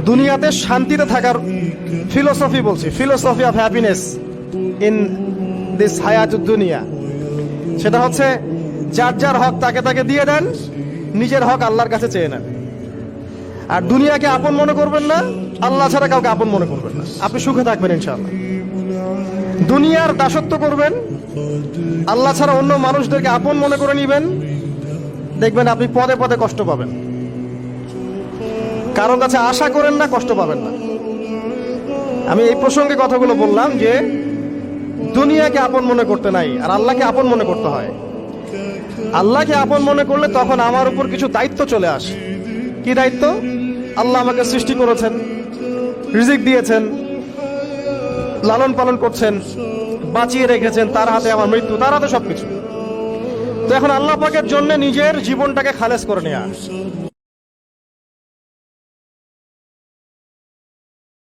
দুনিয়াতে শান্তিতে থাকার ফিলোসফি বলছি, philosophy of happiness in this হায়াতুদ দুনিয়া, সেটা হচ্ছে যার যার হক তাকে তাকে দিয়ে দেন, নিজের হক আল্লাহর কাছে চেয়ে নেন। আর দুনিয়াকে আপন মনে করবেন না, আল্লাহ ছাড়া কাউকে আপন মনে করবেন না, আপনি সুখে থাকবেন ইনশাআল্লাহ। দুনিয়ার দাসত্ব করবেন, আল্লাহ ছাড়া অন্য মানুষদেরকে আপন মনে করে নিবেন, দেখবেন আপনি পদে পদে কষ্ট পাবেন। কারো কাছে আশা করেন না, কষ্ট পাবেন না। আমি এই প্রসঙ্গে কথাগুলো বললাম যে দুনিয়াকে আপন মনে করতে নাই, আর আল্লাহকে আপন মনে করতে হয়। আল্লাহকে আপন মনে করলে তখন আমার উপর কিছু দায়িত্ব চলে আসে। কি দায়িত্ব? আল্লাহ আমাকে সৃষ্টি করেছেন, রিজিক দিয়েছেন, লালন পালন করছেন, বাঁচিয়ে রেখেছেন, তার হাতে আমার মৃত্যু, তার হাতে সবকিছু। তো এখন আল্লাহ পাকের জন্য নিজের জীবনটাকে খালেস করে নেওয়া,